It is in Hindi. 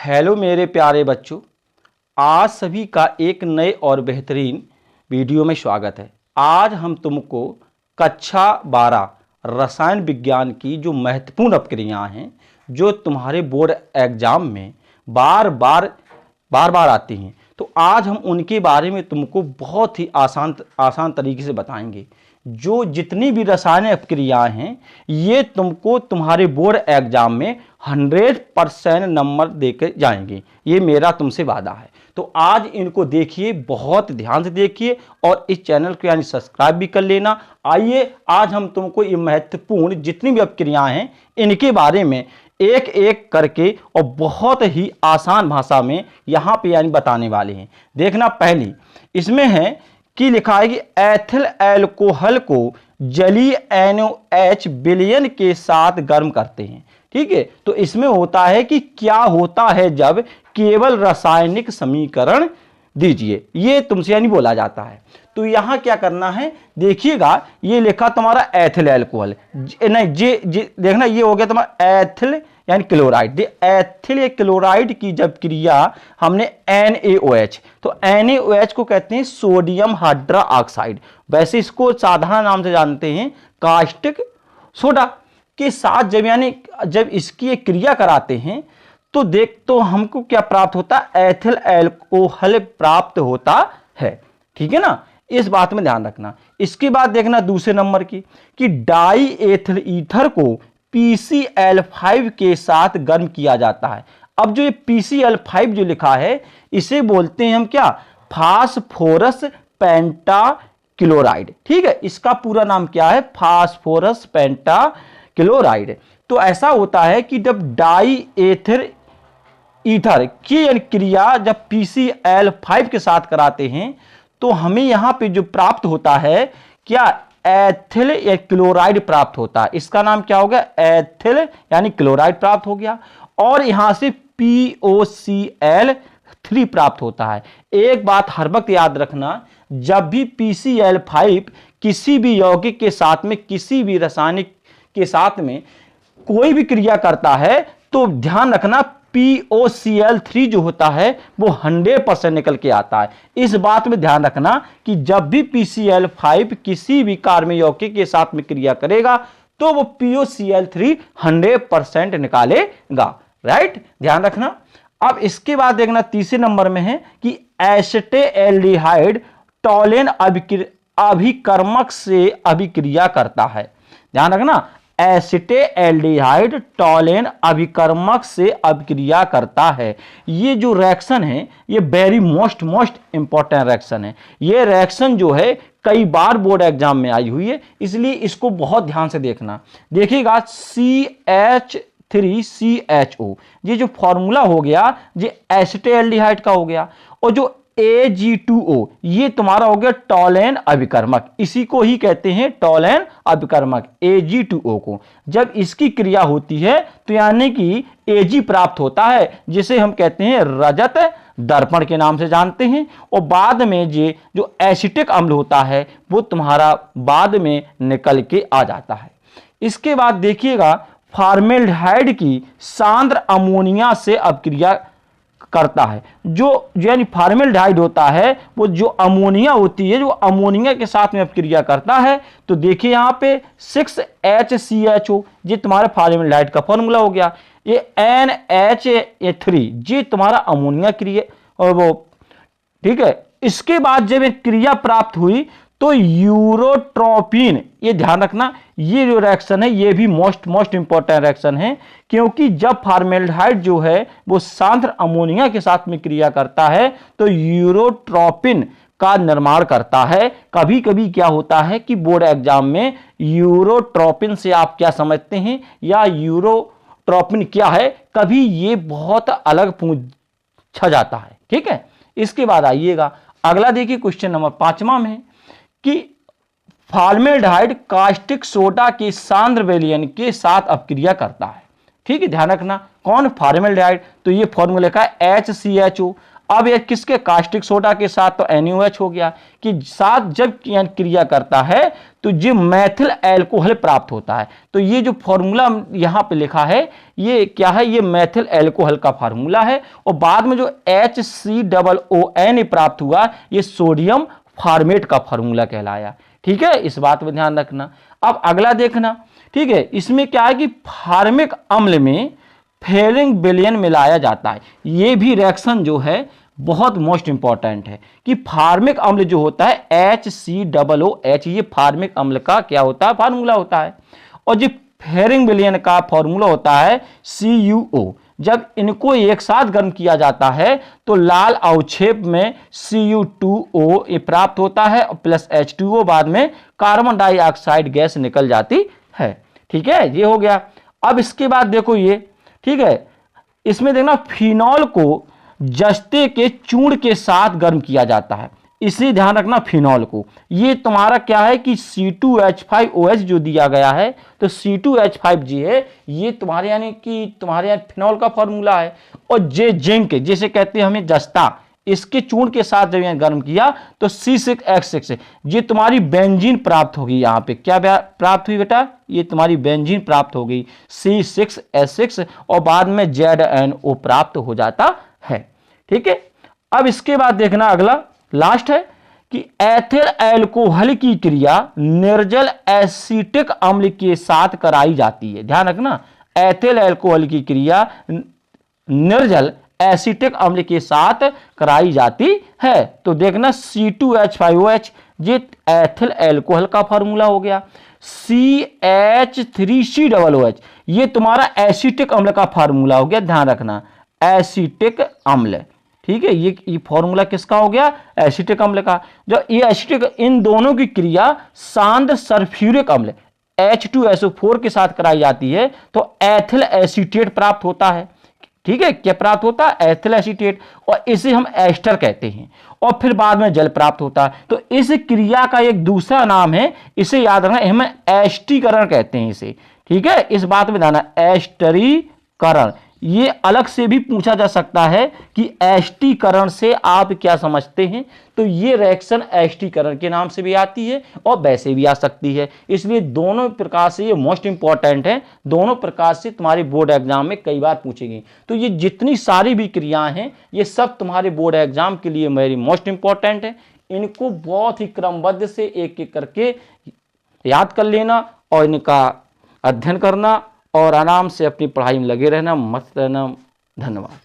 हेलो मेरे प्यारे बच्चों, आज सभी का एक नए और बेहतरीन वीडियो में स्वागत है। आज हम तुमको कक्षा 12 रसायन विज्ञान की जो महत्वपूर्ण अपक्रियाएं हैं, जो तुम्हारे बोर्ड एग्जाम में बार बार आती हैं, तो आज हम उनके बारे में तुमको बहुत ही आसान तरीके से बताएंगे। जो जितनी भी रासायनिक अपक्रियाएं हैं, ये तुमको तुम्हारे बोर्ड एग्जाम में 100% नंबर देकर जाएंगे, ये मेरा तुमसे वादा है। तो आज इनको देखिए, बहुत ध्यान से देखिए और इस चैनल को यानी सब्सक्राइब भी कर लेना। आइए आज हम तुमको ये महत्वपूर्ण जितनी भी अपक्रियाएं हैं, इनके बारे में एक एक करके और बहुत ही आसान भाषा में यहाँ पे यानी बताने वाले हैं। देखना, पहली इसमें है कि लिखा है कि एथिल एल्कोहल को जलीय NaOH विलयन के साथ गर्म करते हैं। ठीक है, तो इसमें होता है कि क्या होता है जब केवल रासायनिक समीकरण दीजिए, ये तुमसे यानी बोला जाता है। तो यहां क्या करना है, देखिएगा, ये लिखा तुम्हारा एथिल एल्कोहल, नहीं जे देखना, ये हो गया तुम्हारा एथिल यानी क्लोराइड। एथिल क्लोराइड की जब क्रिया हमने NaOH, तो NaOH को कहते हैं सोडियम हाइड्रा ऑक्साइड, वैसे इसको साधारण नाम से जानते हैं कास्टिक सोडा के साथ जब इसकी एक क्रिया कराते हैं तो हमको क्या प्राप्त होता है, एथिल एल्कोहल प्राप्त होता है। ठीक है ना, इस बात में ध्यान रखना। इसके बाद देखना दूसरे नंबर की कि डाई एथिल ईथर को PCl5 के साथ गर्म किया जाता है। अब जो ये PCl5 जो लिखा है, इसे बोलते हैं हम क्या, फास्फोरस पेंटाक्लोराइड। ठीक है, इसका पूरा नाम क्या है, फास्फोरस पेंटाक्लोराइड। तो ऐसा होता है कि जब डाई एथिल ईथर की क्रिया जब PCl5 के साथ कराते हैं, तो हमें यहां पे जो प्राप्त होता है क्या, एथिल या क्लोराइड प्राप्त होता है। इसका नाम क्या हो गया, एथिल यानी क्लोराइड प्राप्त हो गया, और यहां से POCl3 प्राप्त होता है। एक बात हर वक्त याद रखना, जब भी PCl5 किसी भी यौगिक के साथ में, किसी भी रासायनिक के साथ में कोई भी क्रिया करता है, तो ध्यान रखना POCl3 जो होता है वो 100% निकल के आता है। इस बात में ध्यान रखना कि जब भी PCl5 किसी भी कार्बन यौगिक के साथ में क्रिया करेगा, तो वो POCl3 100% निकालेगा। राइट, ध्यान रखना। अब इसके बाद देखना तीसरे नंबर में है कि एसिटेल्डिहाइड टॉलेन अभिकर्मक से अभिक्रिया करता है। ध्यान रखना, एसिटेल्डिहाइड टॉलेन अभिकर्मक से अभिक्रिया करता है। ये जो रिएक्शन है, ये वेरी मोस्ट इंपॉर्टेंट रिएक्शन है। ये रिएक्शन जो है कई बार बोर्ड एग्जाम में आई हुई है, इसलिए इसको बहुत ध्यान से देखना। देखिएगा, CH3CHO, ये जो फॉर्मूला हो गया, ये एसिटेल्डिहाइड का हो गया, और जो Ag2O, ये तुम्हारा हो गया टॉलेन अभिकर्मक। इसी को ही कहते हैं टॉलेन अभिकर्मक, Ag2O को। जब इसकी क्रिया होती है तो यानी कि Ag प्राप्त होता है, जिसे हम कहते हैं रजत दर्पण के नाम से जानते हैं। और बाद में ये जो एसिटिक अम्ल होता है, वो तुम्हारा बाद में निकल के आ जाता है। इसके बाद देखिएगा, फॉर्मेल्डिहाइड की सांद्र अमोनिया से अपक्रिया करता है। जो यानी फॉर्मेल्डिहाइड होता है, वो जो अमोनिया होती है, जो अमोनिया के साथ में अपक्रिया करता है। तो देखिए यहाँ पे 6HCHO, ये तुम्हारा फॉर्मेल्डिहाइड का फॉर्मूला हो गया। ये NHA3, ये तुम्हारा अमोनिया क्रिया, और वो ठीक है। इसके बाद जब एक क्रिया प्राप्त हुई तो यूरोट्रोपिन, ये ध्यान रखना, ये जो रिएक्शन है ये भी मोस्ट इंपॉर्टेंट रिएक्शन है, क्योंकि जब फॉर्मेल्डिहाइड जो है वो सांद्र अमोनिया के साथ में क्रिया करता है तो यूरोट्रोपिन का निर्माण करता है। कभी कभी क्या होता है कि बोर्ड एग्जाम में यूरोट्रोपिन से आप क्या समझते हैं या यूरोट्रोपिन क्या है, कभी ये बहुत अलग पूछा जाता है। ठीक है, इसके बाद आइएगा अगला, देखिए क्वेश्चन नंबर 5वां में कि फॉर्मेल्डिहाइड कास्टिक सोडा के सांद्र विलयन के साथ अपक्रिया करता है। ठीक है, ध्यान रखना, कौन, फॉर्मेल्डिहाइड। तो ये फॉर्मूला का HCHO। अब ये किसके, कास्टिक सोडा के साथ, तो NaOH हो गया कि साथ जब क्रिया करता है तो ये मैथिल एल्कोहल प्राप्त होता है। तो ये जो फॉर्मूला यहां पे लिखा है ये क्या है, ये मैथिल एल्कोहल का फार्मूला है। और बाद में जो HCOON प्राप्त हुआ ये सोडियम फॉर्मेट का फार्मूला कहलाया। ठीक है, इस बात पर ध्यान रखना। अब अगला देखना, ठीक है, इसमें क्या है कि फार्मिक अम्ल में फेरिक विलयन मिलाया जाता है। ये भी रिएक्शन जो है बहुत मोस्ट इंपॉर्टेंट है कि फार्मिक अम्ल जो होता है HCOOH, ये फार्मिक अम्ल का क्या होता है, फार्मूला होता है। और जो फेरिक विलयन का फार्मूला होता है CuO। जब इनको एक साथ गर्म किया जाता है तो लाल अवक्षेप में Cu2O ये प्राप्त होता है और प्लस H2O, बाद में कार्बन डाइऑक्साइड गैस निकल जाती है। ठीक है, ये हो गया। अब इसके बाद देखो ये, ठीक है, इसमें देखना फिनॉल को जस्ते के चूर्ण के साथ गर्म किया जाता है, इसे ध्यान रखना फिनॉल को। ये तुम्हारा क्या है कि C2H5OH जो दिया गया है, तो C2H5 जी है ये तुम्हारे यानी कि तुम्हारे यहाँ फिनॉल का फॉर्मूला है। और जे जिंक जिसे कहते हैं हमें जस्ता, इसके चूर्ण के साथ जब यहाँ गर्म किया तो C6H6 ये तुम्हारी बेंजीन प्राप्त होगी। यहाँ पे क्या प्राप्त हुई बेटा, ये तुम्हारी बेंजीन प्राप्त हो गई C6H6 और बाद में ZNO प्राप्त हो जाता है। ठीक है, अब इसके बाद देखना अगला लास्ट है कि एथिल एल्कोहल की क्रिया निर्जल एसिटिक अम्ल के साथ कराई जाती है। ध्यान रखना, एथिल एल्कोहल की क्रिया निर्जल एसिटिक अम्ल के साथ कराई जाती है। तो देखना C2H5OH ये एथिल एल्कोहल का फार्मूला हो गया। CH3COOH ये तुम्हारा एसिटिक अम्ल का फार्मूला हो गया। ध्यान रखना, एसिटिक अम्ल। ठीक है, ये फॉर्मूला किसका हो गया, एसिटिक अम्ल का। जो ये एसिटिक, इन दोनों की क्रिया सांद्र सल्फ्यूरिक अम्ल H2SO4 के साथ कराई जाती है तो एथिल एसीटेट प्राप्त होता है। ठीक है, क्या प्राप्त होता है, एथिल एसीटेट, और इसे हम एस्टर कहते हैं। और फिर बाद में जल प्राप्त होता है। तो इस क्रिया का एक दूसरा नाम है, इसे याद रखना, हम एस्टीकरण कहते हैं इसे। ठीक है, इस बात में ध्यान, एस्टरीकरण। ये अलग से भी पूछा जा सकता है कि एस्टीकरण से आप क्या समझते हैं, तो ये रिएक्शन एस्टीकरण के नाम से भी आती है और वैसे भी आ सकती है। इसलिए दोनों प्रकार से ये मोस्ट इंपॉर्टेंट है, दोनों प्रकार से तुम्हारे बोर्ड एग्जाम में कई बार पूछेंगे। तो ये जितनी सारी भी क्रियाएं हैं ये सब तुम्हारे बोर्ड एग्जाम के लिए मेरी मोस्ट इंपॉर्टेंट है। इनको बहुत ही क्रमबद्ध से एक एक करके याद कर लेना और इनका अध्ययन करना और आराम से अपनी पढ़ाई में लगे रहना, मस्त रहना। धन्यवाद।